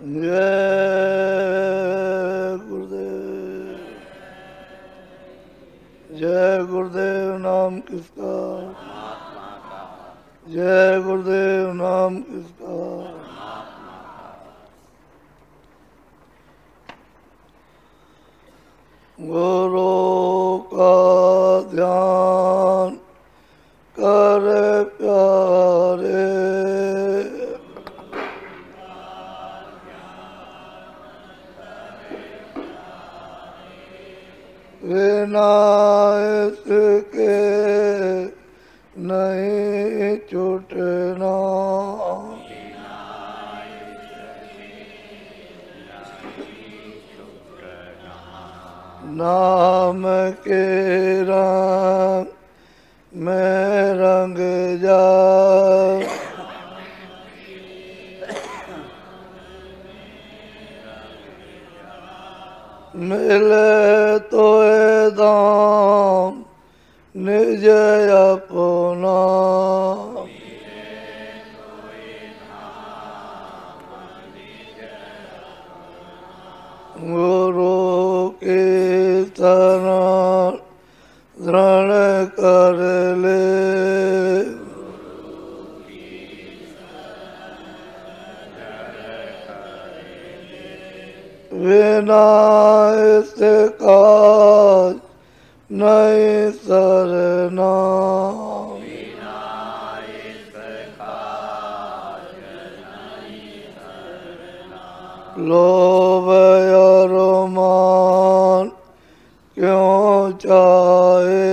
जय गुरुदेव। जय गुरुदेव नाम किसका? जय गुरुदेव नाम किसका? गुरु का ध्यान कर प्यारे, बिना इसके नहीं छूटना। नाम के रंग में रंग जा, मिले तो दाम निज अपना। गुरु की शरण दृढ़ कर ले, बिना इसका नहीं सरना। लोभ और मान क्यों चाहे,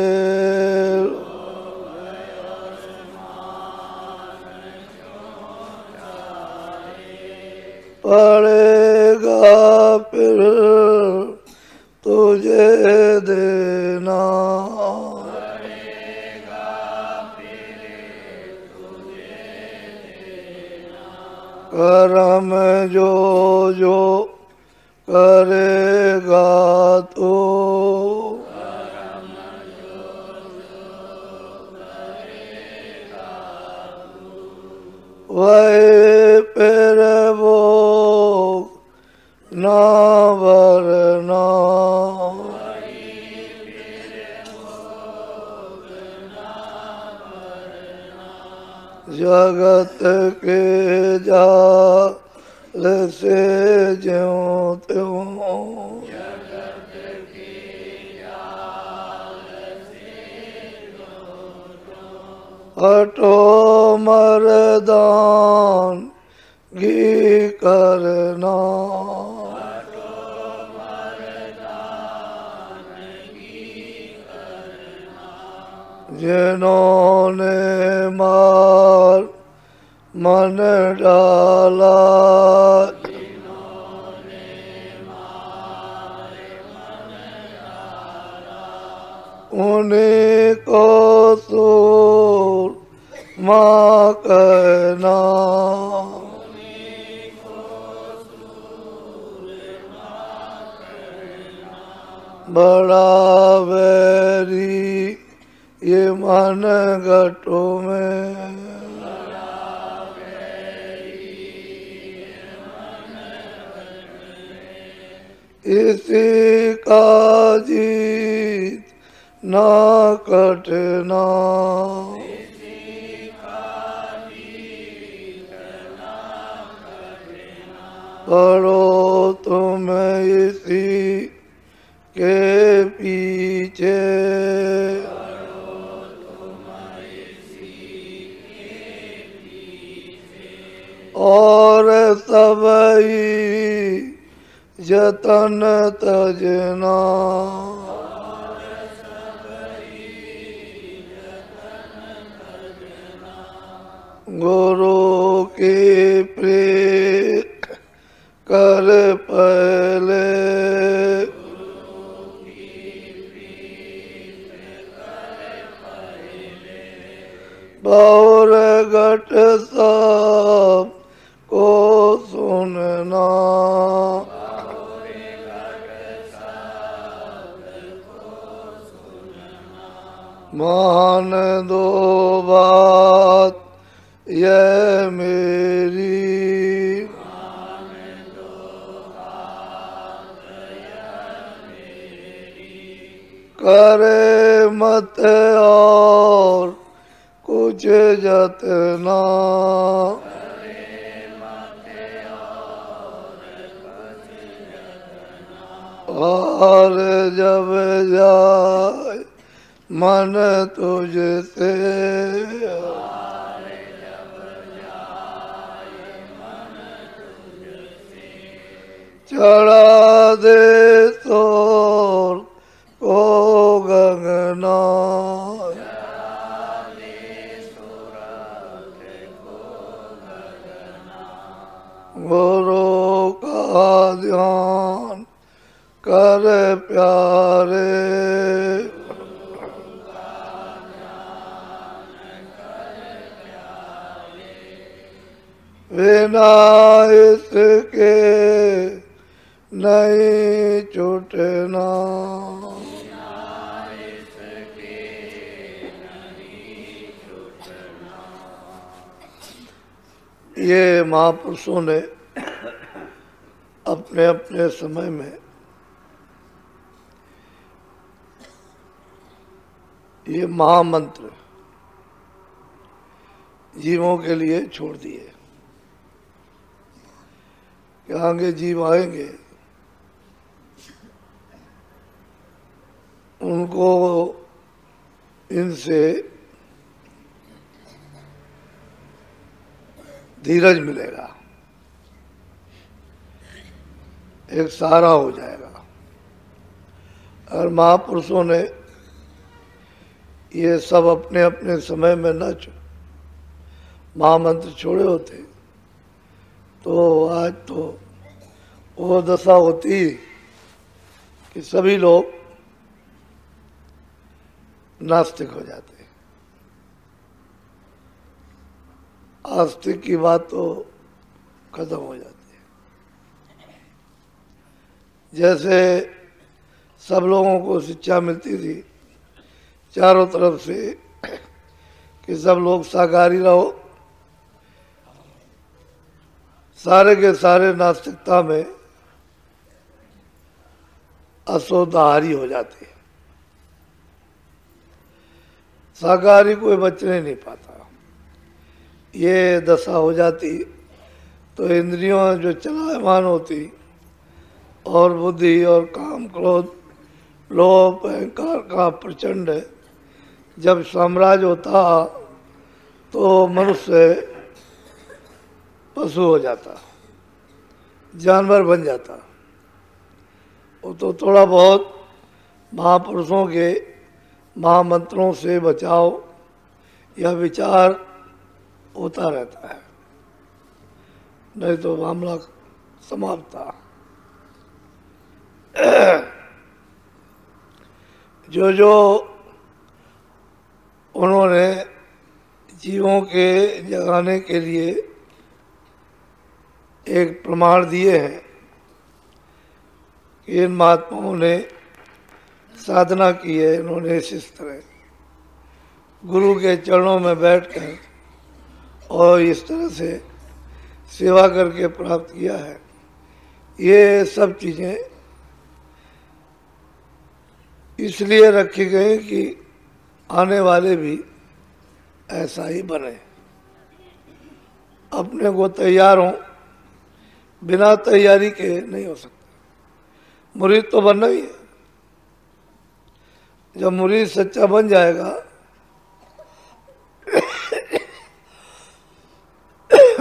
पड़ेगा फिर तुझे देना। कर्म जो जो करेगा तो, वही फिर वो ना वरना। जगत के जाल से ज्यों त्यों, हटो मर्दान घी करना। जिन्होंने मार मन डाला, उन्हीं को सूर माँ कहना। बड़ा वैरी ये मन घटों में, इसी का जीत ना कटना। पढ़ो तुम इसी के पीछे, और सबई जतन तजना। गुरु की प्रीत कर पहले, और घट सब को सुनना। मान दो बात यह मेरी, करे मत और कुछ जतना, और जब जाए मन तुझसे, चढ़ा दे तोर को गगना, गुरु का ध्यान कर प्यारे, बिना इसके नहीं छूटना, ये महापुरुषों ने अपने अपने समय में ये महामंत्र जीवों के लिए छोड़ दिए कि आगे जीव आएंगे उनको इनसे धीरज मिलेगा, एक सहारा हो जाएगा। और महापुरुषों ने ये सब अपने अपने समय में न महामंत्र छोड़े होते तो आज तो वो दशा होती कि सभी लोग नास्तिक हो जाते। आस्तिक की बात तो खत्म हो जाती है। जैसे सब लोगों को शिक्षा मिलती थी चारों तरफ से कि सब लोग शाकाहारी रहो, सारे के सारे नास्तिकता में असोदाहारी हो जाते। शाकाहारी कोई बचने नहीं पाता। ये दशा हो जाती तो इंद्रियों जो चलायमान होती और बुद्धि और काम क्रोध लोभ अहंकार का प्रचंड जब साम्राज्य होता तो मनुष्य पशु हो जाता, जानवर बन जाता। वो तो थोड़ा बहुत महापुरुषों के महामंत्रों से बचाव या विचार होता रहता है, नहीं तो मामला समाप्त था। जो जो उन्होंने जीवों के जगाने के लिए एक प्रमाण दिए हैं कि इन महात्माओं ने साधना की है, इन्होंने इस तरह गुरु के चरणों में बैठकर और इस तरह से सेवा करके प्राप्त किया है। ये सब चीज़ें इसलिए रखी गई कि आने वाले भी ऐसा ही बने, अपने को तैयार हों, बिना तैयारी के नहीं हो सकता। मुरीद तो बनना ही है। जब मुरीद सच्चा बन जाएगा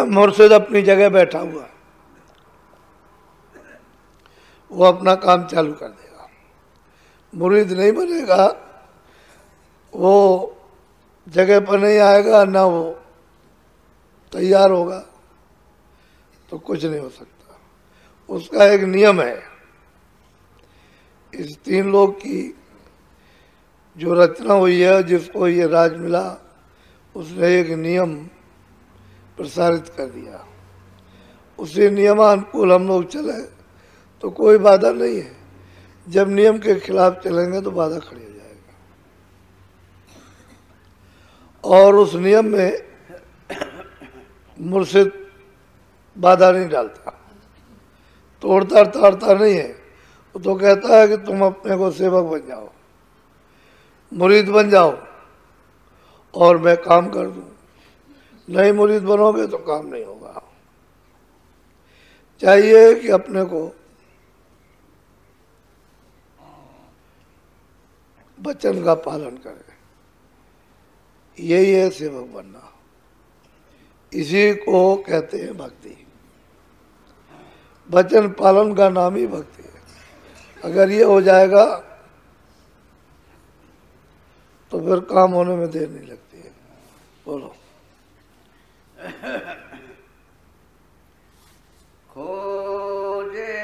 मुर्शिद अपनी जगह बैठा हुआ है, वो अपना काम चालू कर देगा। मुरीद नहीं बनेगा, वो जगह पर नहीं आएगा, ना वो तैयार होगा, तो कुछ नहीं हो सकता। उसका एक नियम है। इस तीन लोक की जो रचना हुई है, जिसको ये राज मिला, उसने एक नियम प्रसारित कर दिया। उसी नियमानुकूल हम लोग चले तो कोई बाधा नहीं है। जब नियम के खिलाफ चलेंगे तो बाधा खड़ी हो जाएगी। और उस नियम में मुर्शिद बाधा नहीं डालता, तोड़ता ताड़ता नहीं है। वो तो कहता है कि तुम अपने को सेवक बन जाओ, मुरीद बन जाओ और मैं काम कर दूं। नहीं मुरीद बनोगे तो काम नहीं होगा। चाहिए कि अपने को वचन का पालन करें, यही है सेवक बनना। इसी को कहते हैं भक्ति। वचन पालन का नाम ही भक्ति है। अगर ये हो जाएगा तो फिर काम होने में देर नहीं लगती है। बोलो। खोजरी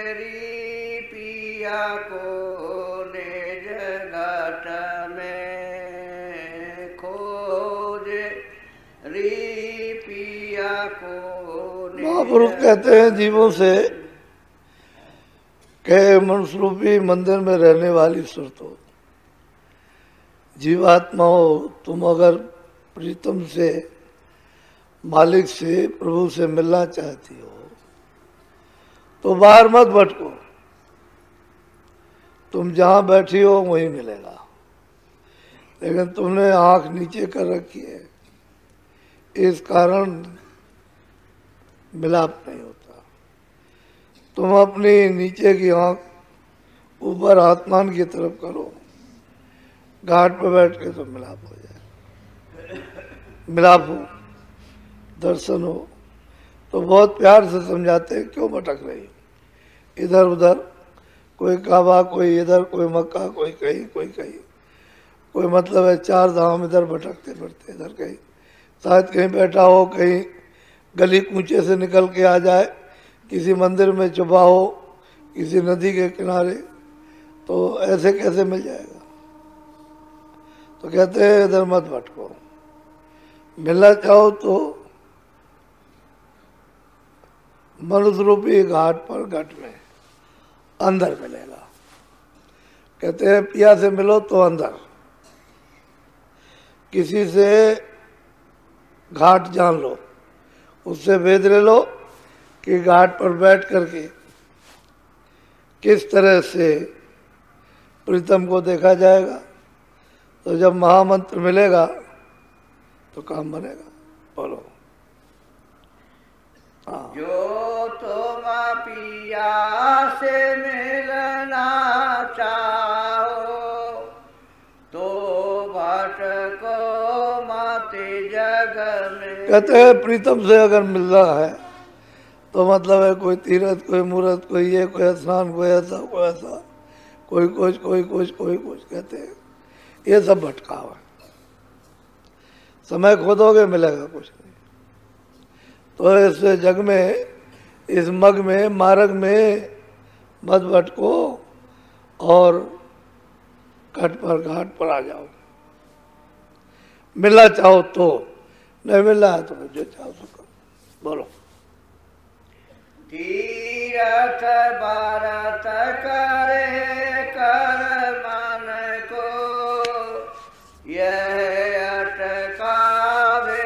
पिया को निज घट में, खोजरी पिया को। महापुरुष कहते हैं जीवों से कहे मनुष्य रूपी मंदिर में रहने वाली सुरतो, जीवात्मा हो, तुम अगर प्रीतम से, मालिक से, प्रभु से मिलना चाहती हो तो बाहर मत भटको। तुम जहां बैठी हो वहीं मिलेगा। लेकिन तुमने आंख नीचे कर रखी है, इस कारण मिलाप नहीं होता। तुम अपनी नीचे की आंख ऊपर आसमान की तरफ करो, घाट पर बैठ के तो मिलाप हो जाए। मिलाप हो, दर्शन हो। तो बहुत प्यार से समझाते हैं, क्यों भटक रही हो इधर उधर, कोई काबा, कोई इधर, कोई मक्का, कोई कहीं, कोई कहीं। कोई मतलब है 4 धाम इधर भटकते फिरते, इधर कहीं, शायद कहीं बैठा हो, कहीं गली कूचे से निकल के आ जाए, किसी मंदिर में छुपा हो, किसी नदी के किनारे, तो ऐसे कैसे मिल जाएगा। तो कहते हैं इधर मत भटको, मिलना चाहो तो मनुष्य रूपी घाट पर, घट में अंदर मिलेगा। कहते हैं पिया से मिलो तो अंदर, किसी से घाट जान लो, उससे वेद ले लो कि घाट पर बैठ करके किस तरह से प्रीतम को देखा जाएगा। तो जब महामंत्र मिलेगा तो काम बनेगा। बोलो। हाँ। जो तुम पिया से मिलना चाहो तो भटको मत जग में। कहते हैं प्रीतम से अगर मिलना है तो मतलब है कोई तीर्थ, कोई मूर्त, कोई ये, कोई स्नान, कोई ऐसा, कोई ऐसा, कोई कुछ, कोई कुछ, कोई कुछ। कहते हैं ये सब भटकाव है। समय खोदोगे मिलेगा कुछ नहीं। तो इस जग में, इस मग में, मार्ग में मत भटको और घाट पर आ जाओ। मिलना चाहो तो, नहीं मिलना है तो जो चाहो सो करो। बोलो। तीरथ भारत करे कर मन को, यह अटकावे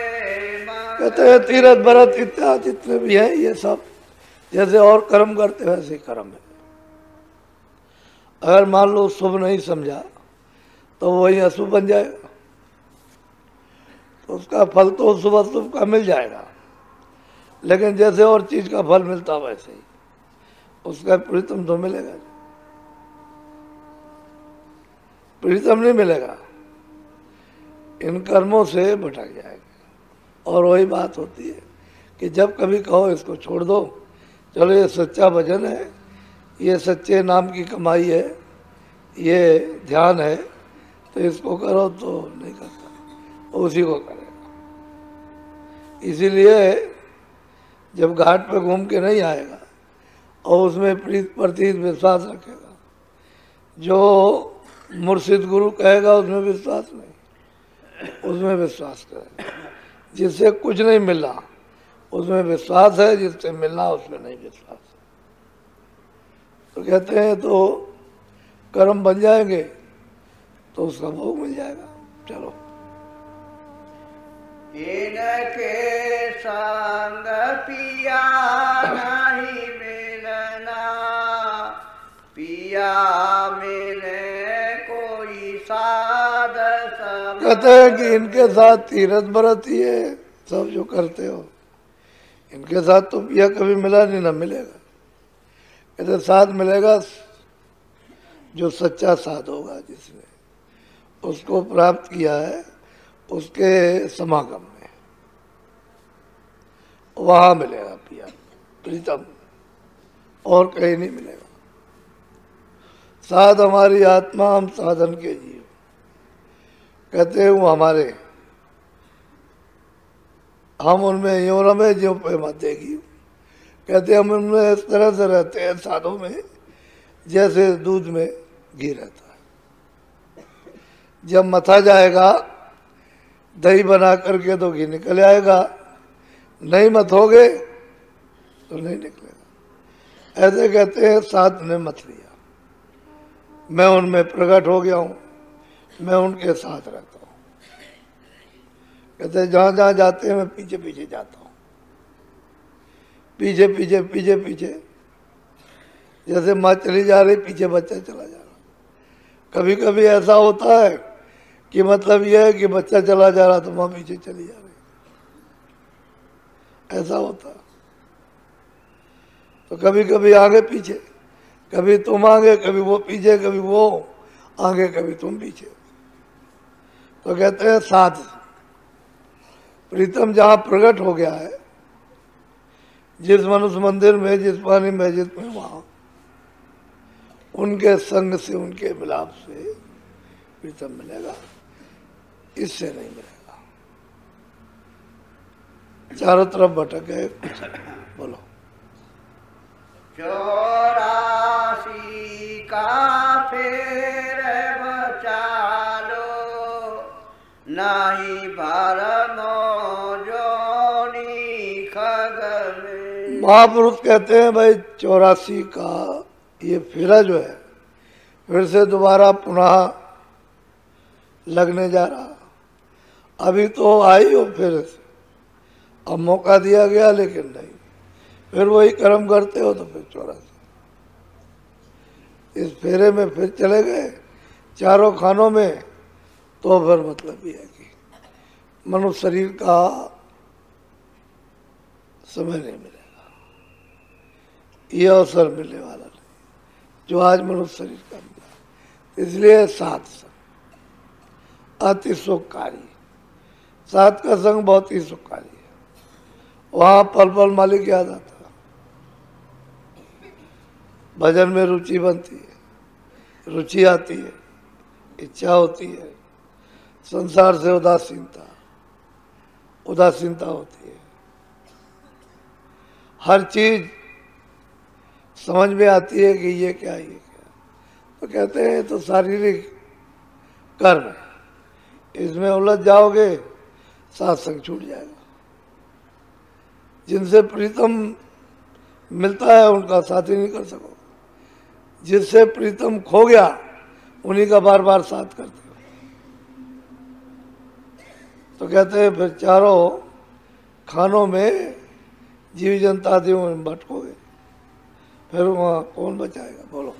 मन। कहते हैं तीरथ भरत इत्यादि जितने भी हैं ये सब जैसे और कर्म करते हैं वैसे कर्म है। अगर मान लो शुभ नहीं समझा तो वही अशुभ बन जाएगा, तो उसका फल तो शुभ अशुभ का मिल जाएगा। लेकिन जैसे और चीज का फल मिलता वैसे ही उसका प्रीतम तो मिलेगा, प्रीतम नहीं मिलेगा। इन कर्मों से भटक जाएगा। और वही बात होती है कि जब कभी कहो इसको छोड़ दो, चलो ये सच्चा भजन है, ये सच्चे नाम की कमाई है, ये ध्यान है, तो इसको करो, तो नहीं करता, उसी को करेगा। इसीलिए जब घाट पे घूम के नहीं आएगा और उसमें प्रीत प्रतीत विश्वास रखेगा, जो मुर्शिद गुरु कहेगा उसमें विश्वास नहीं, उसमें विश्वास करेगा। जिससे कुछ नहीं मिलना उसमें विश्वास है, जिससे मिलना उसमें नहीं विश्वास है। तो कहते हैं तो कर्म बन जाएंगे तो उसका भोग मिल जाएगा। चलो। इनके संग पिया नहीं मिलना, पिया मिले कोई साधन कहते हैं कि इनके साथ तीरथ व्रत ही है सब जो करते हो, इनके साथ तो यह कभी मिला नहीं, ना मिलेगा। कहते साथ मिलेगा जो सच्चा साथ होगा, जिसने उसको प्राप्त किया है उसके समागम में, वहां मिलेगा पिया प्रीतम, और कहीं नहीं मिलेगा। साथ हमारी आत्मा, हम साधन के जीव, कहते हैं वो हमारे, हम उनमें यूं रमे ज्यों पे मत देगी। कहते हम उनमें इस तरह से रहते हैं साधों में जैसे दूध में घी रहता है। जब मथा जाएगा दही बना करके तो घी निकल आएगा, नहीं मथोगे तो नहीं निकलेगा। ऐसे कहते हैं साथ ने मत लिया, मैं उनमें प्रकट हो गया हूं, मैं उनके साथ रहता हूं। कहते जहां जहां जाते हैं मैं पीछे पीछे जाता हूं, पीछे पीछे पीछे पीछे, जैसे माँ चली जा रही पीछे बच्चा चला जा रहा। कभी कभी ऐसा होता है कि मतलब यह है कि बच्चा चला जा रहा तो माँ पीछे चली जा रही, ऐसा होता। तो कभी कभी आगे पीछे, कभी तुम आगे कभी वो पीछे, कभी वो आगे कभी तुम पीछे। तो कहते हैं साथ प्रीतम जहां प्रकट हो गया है, जिस मनुष्य मंदिर में, जिस पानी में, जिसमें, वहां उनके संग से, उनके मिलाप से प्रीतम मिलेगा, इससे नहीं मिलेगा। चारों तरफ भटक है। बोलो 84 का फेर बचालो, नाही भरमो जोनी खग में। महापुरुष कहते हैं भाई 84 का ये फेरा जो है फिर से दोबारा पुनः लगने जा रहा। अभी तो आई हो फिर से, अब मौका दिया गया लेकिन नहीं, फिर वही कर्म करते हो तो फिर 84 इस फेरे में फिर चले गए चारों खानों में। तो फिर मतलब ये है कि मनुष्य शरीर का समय नहीं मिलेगा, ये अवसर मिलने वाला नहीं जो आज मनुष्य शरीर का मिला। इसलिए साथ संग अति सुखकारी, साथ का संग बहुत ही सुखकारी है। वहां पल पल मालिक याद आता, भजन में रुचि बनती है, रुचि आती है, इच्छा होती है, संसार से उदासीनता होती है, हर चीज समझ में आती है कि ये क्या, ये क्या। तो कहते हैं तो शारीरिक कर्म है, इसमें उलझ जाओगे सत्संग छूट जाएगा। जिनसे प्रीतम मिलता है उनका साथ ही नहीं कर सको, जिससे प्रीतम खो गया उन्हीं का बार बार साथ करते हो। तो कहते हैं फिर चारों खानों में जीव जनता आदियों में भटकोगे, फिर वहां कौन बचाएगा। बोलो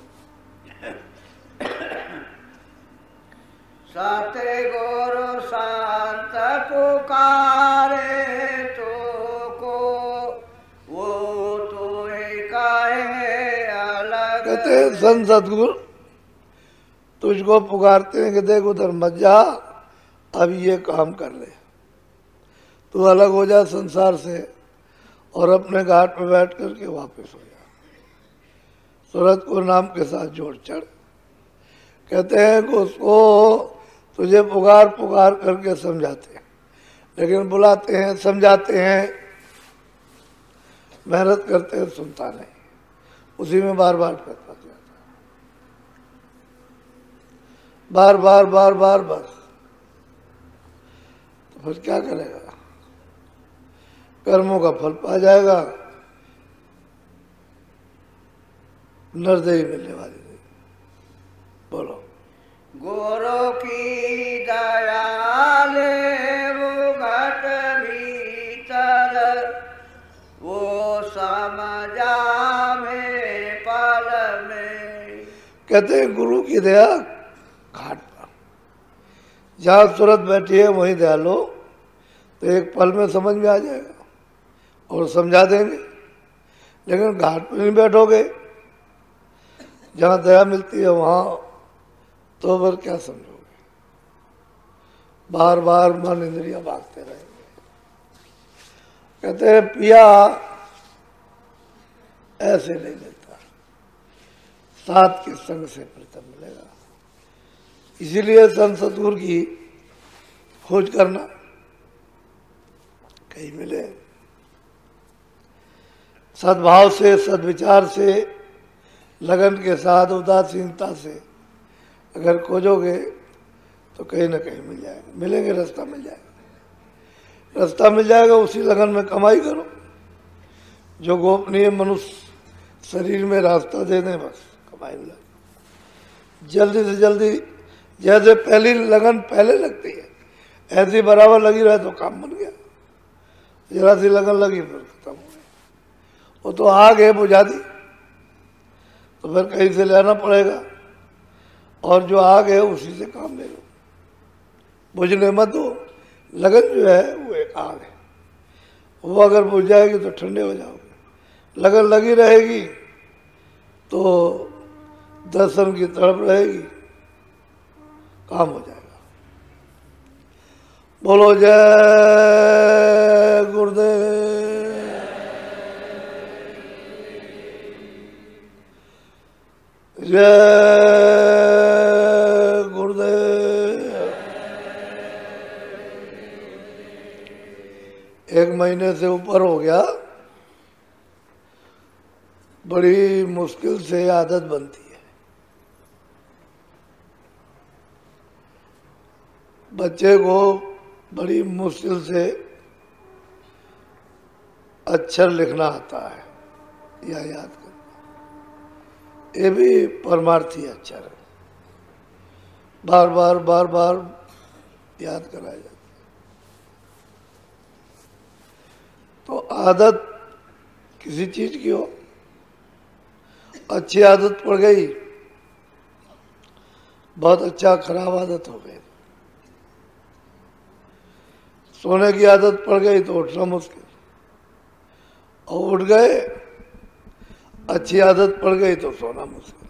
साते गुरु शांत पुकारे तो को, वो तो काहे अलग। कहते हैं संत सतगुरु तुझको पुकारते हैं कि देख उधर मत जा, अब ये काम कर ले, तू अलग हो जा संसार से और अपने घाट पे बैठ करके वापस हो जा, सूरत को नाम के साथ जोड़ चढ़। कहते हैं कि उसको तुझे पुकार पुकार करके समझाते हैं, लेकिन बुलाते हैं, समझाते हैं, मेहनत करते हैं, सुनता नहीं, उसी में बार बार करता जाता, बार बार बार बार बस। तो फिर क्या करेगा, कर्मों का फल पा जाएगा, नरदेही मिलने वाली नहीं। बोलो गुरु की दया ले वो घट भीतर, वो समझा में पल में। कहते हैं गुरु की दया घाट पर, जहाँ सूरत बैठी है वहीं ध्यान लो, तो एक पल में समझ में आ जाएगा और समझा देंगे। लेकिन घाट पर नहीं बैठोगे, जहाँ दया मिलती है वहाँ, तो फिर क्या समझोगे? बार बार मन इंद्रिया भागते रहेंगे। कहते हैं पिया ऐसे नहीं मिलता, साथ के संग से प्रीतम मिलेगा। इसीलिए संत सतगुरु की खोज करना, कहीं मिले सद्भाव से, सद्विचार से, लगन के साथ, उदासीनता से अगर खोजोगे तो कहीं ना कहीं मिल जाएगा, मिलेंगे, रास्ता मिल जाएगा, रास्ता मिल जाएगा। उसी लगन में कमाई करो, जो गोपनीय मनुष्य शरीर में रास्ता दे दें, बस कमाई मिल जाएगी। जल्दी से जल्दी, जैसे पहली लगन पहले लगती है, ऐसी बराबर लगी रहे तो काम बन गया। जरा सी लगन लगी फिर खत्म हो गया, वो तो आग है बुझा दी, तो फिर कहीं से लेना पड़ेगा, और जो आग है उसी से काम ले लो, बुझने मत दो। लगन जो है वो एक आग है, वो अगर बुझ जाएगी तो ठंडे हो जाओगे। लगन लगी रहेगी तो दर्शन की तड़प रहेगी, काम हो जाएगा। बोलो जय गुरुदेव। जय गुरुदेव। 1 महीने से ऊपर हो गया, बड़ी मुश्किल से आदत बनती है। बच्चे को बड़ी मुश्किल से अक्षर लिखना आता है या याद करना, ये भी परमार्थी अक्षर है, बार बार याद कराया जाता है। तो आदत किसी चीज की हो, अच्छी आदत पड़ गई, बहुत अच्छा, खराब आदत हो गई। सोने की आदत पड़ गई तो उठना मुश्किल, और उठ गए, अच्छी आदत पड़ गई तो सोना मुश्किल।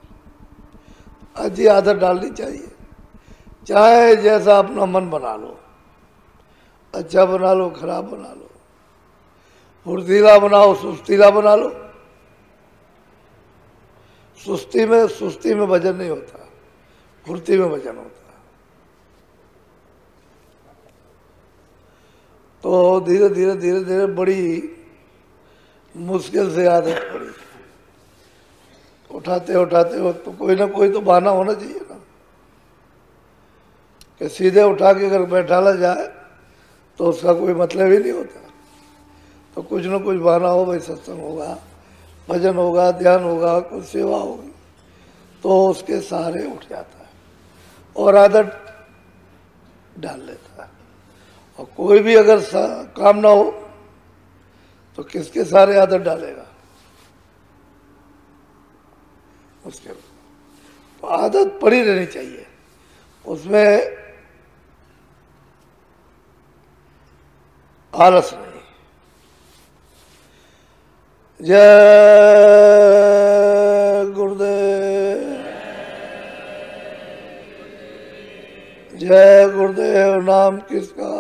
अच्छी आदत डालनी चाहिए, चाहे जैसा अपना मन बना लो, अच्छा बना लो, खराब बना लो, फुर्तीला बनाओ, सुस्तीला बना लो। सुस्ती में वजन नहीं होता, फुर्ती में वजन होता। तो धीरे धीरे बड़ी मुश्किल से आदत पड़ी। उठाते वक्त तो कोई ना कोई तो बहाना होना चाहिए ना, कि सीधे उठा के अगर बैठाला जाए तो उसका कोई मतलब ही नहीं होता। तो कुछ ना कुछ बहाना हो, भाई सत्संग होगा, भजन होगा, ध्यान होगा, कुछ सेवा होगी, तो उसके सहारे उठ जाता है और आदत डाल लेता है। और कोई भी अगर काम ना हो तो किसके सहारे आदत डालेगा? मुश्किल। तो आदत पड़ी रहनी चाहिए, उसमें आलस नहीं। जय गुरुदेव। जय गुरुदेव। नाम किसका?